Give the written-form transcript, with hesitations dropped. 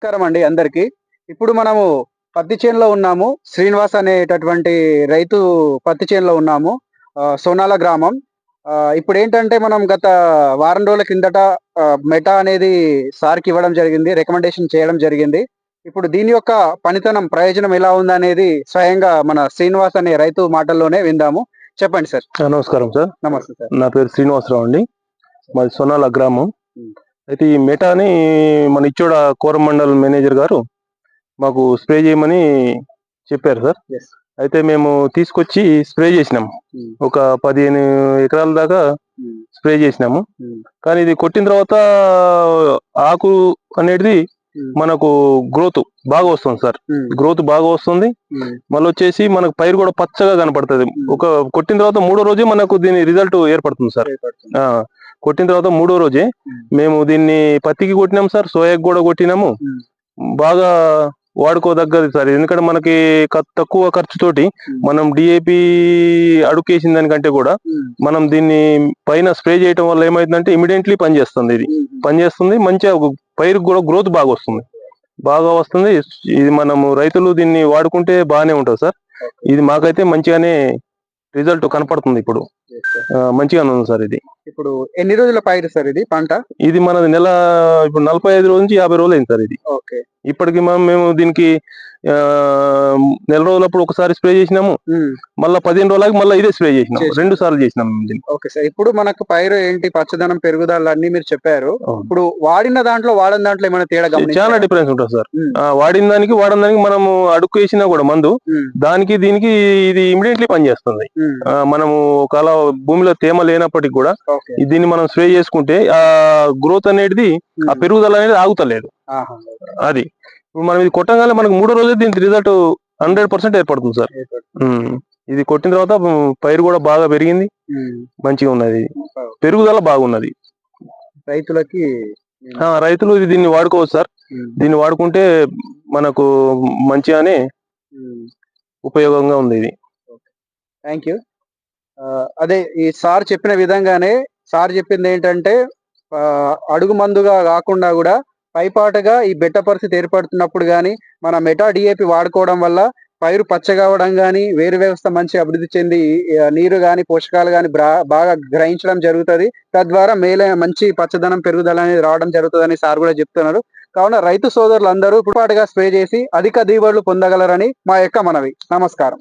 నమస్కారం అండి అందరికి. ఇప్పుడు మనము పత్తి చేనులో ఉన్నాము. శ్రీనివాస్ అనేటటువంటి రైతు పత్తి చేనులో ఉన్నాము. సోనాల గ్రామం. ఇప్పుడేంటంటే మనం గత వారం రోజుల కిందట మెటా అనేది సార్‌కి ఇవ్వడం జరిగింది. రికమెండేషన్ చేయడం జరిగింది. ఇప్పుడు దీని యొక్క పనితనం, ప్రయోజనం ఎలా ఉందనేది స్వయంగా మన శ్రీనివాస్ అనే రైతు మాటల్లోనే విందాము. చెప్పండి సార్. నమస్కారం సార్. నమస్తే సార్. నా పేరు శ్రీనివాసరావు అండి. మాది సొనాల గ్రామం. హ్మ్. అయితే ఈ మెటాని మన ఇచ్చోడ కోరమండల్ మేనేజర్ గారు మాకు స్ప్రే చేయమని చెప్పారు సార్. యెస్. అయితే మేము తీసుకొచ్చి స్ప్రే చేసినాం. హ్మ్. ఒక 15 ఎకరాల దాకా హ్మ్. స్ప్రే చేసినాము. హ్మ్. కానీ ఇది కొట్టిన తర్వాత ఆకు అనేది హ్మ్. మనకు గ్రోత్ బాగా వస్తుంది సార్. హ్మ్. గ్రోత్ బాగా వస్తుంది. హ్మ్. మళ్ళొచ్చేసి మనకు పైరు కూడా పచ్చగా కనపడుతుంది. ఒక కొట్టిన తర్వాత మూడో రోజే మనకు దీని రిజల్ట్ ఏర్పడుతుంది సార్. ఏర్పడుతుంది. ఆ కొట్టిన తర్వాత మూడో రోజే హ్మ్. మేము దీన్ని పత్తికి కొట్టినాం సార్, సోయాకి కూడా కొట్టినాము. హ్మ్. బాగా వాడుకోదగ్గది సార్. ఎందుకంటే మనకి తక్కువ ఖర్చుతోటి హ్మ్. మనం డిఏపి అడుకేసిన దానికంటే కూడా హ్మ్. మనం దీన్ని పైన స్ప్రే చేయటం వల్ల ఏమైందంటే ఇమీడియట్లీ పనిచేస్తుంది. ఇది హుహు. పనిచేస్తుంది, మంచిగా పైరుకు కూడా గ్రోత్ బాగా వస్తుంది. బాగా వస్తుంది. ఇది మనము రైతులు దీన్ని వాడుకుంటే బాగానే ఉంటుంది సార్. ఓకే. ఇది మాకైతే మంచిగానే రిజల్ట్ కనపడుతుంది ఇప్పుడు. Yes sir. మంచిగానే ఉంది సార్ ఇది. ఇప్పుడు ఎన్ని రోజుల పైరు సార్ ఇది పంట? ఇది మనది ఇప్పుడు 45 రోజుల నుంచి 50 రోజులు అయింది సార్ ఇది. ఓకే. ఇప్పటికి మేము దీనికి నెల రోజులప్పుడు ఒకసారి స్ప్రే చేసినాము. హ్మ్. మళ్ళా 15 రోజులకి మళ్ళీ ఇదే స్ప్రే చేసినాం. చేసినాం. 2 సార్లు చేసినాం దీన్ని. Okay sir. ఇప్పుడు మనకు పైరు ఏంటి పచ్చదనం, పెరుగుదల అన్నీ మీరు చెప్పారు. అవును. ఇప్పుడు వాడిన దాంట్లో, వాడని దాంట్లో ఏమైనా తేడా చాలా గమనించారా? డిఫరెన్స్ ఉంటుంది సార్. హ్మ్. వాడిన దానికి మనము అడుక్కు వేసినా కూడా మందు హ్మ్. దానికి దీనికి ఇది ఇమీడియట్లీ పనిచేస్తుంది. హ్మ్. మనము ఒకవేళ భూమిలో తేమ లేనప్పటికీ కూడా ఓకే. దీన్ని మనం స్ప్రే చేసుకుంటే ఆ గ్రోత్ అనేది, ఆ హ్మ్. పెరుగుదల అనేది ఆగుతలేదు. ఆహా! అది ఇప్పుడు మనం ఇది కొట్టగానే మనకు మూడో రోజే దీని రిజల్ట్ 100% ఏర్పడుతుంది సార్. ఏర్పడుతుంది. ఇది కొట్టిన తర్వాత పైరు కూడా బాగా పెరిగింది, హ్మ్. మంచిగా ఉన్నది. ఓకే. పెరుగుదల బాగున్నది. రైతులకి రైతులు దీన్ని వాడుకోవచ్చు సార్. హ్మ్. దీన్ని వాడుకుంటే మనకు మంచిగానే హ్మ్. ఉపయోగంగా ఉంది ఇది. ఓకే. Thank you. అదే ఈ సార్ చెప్పిన విధంగానే సార్ చెప్పిందేంటంటే అడుగు మందుగా గాకుండా గూడా పైపాటుగా ఈ బెట్ట పరిస్థితి ఏర్పడుతున్నప్పుడు గాని, మన మెటా డీఏపీ వాడుకోవడం వల్ల పైరు పచ్చగా అవ్వడం గాని, వేరు వ్యవస్థ మంచిగా అభివృద్ధి చెంది నీరు గాని, పోషకాలు గాని బాగా గ్రహించడం జరుగుతది. తద్వారా మంచి పచ్చదనం, పెరుగుదల అనేది రావడం జరుగుతదని సార్ గూడా జెప్తున్నారు. కావున రైతు సోదరులందరూ పొరపాటుగా స్ప్రే చేసి అధిక దిగుబడులు పొందగలరని మా యొక్క మనవి. నమస్కారం.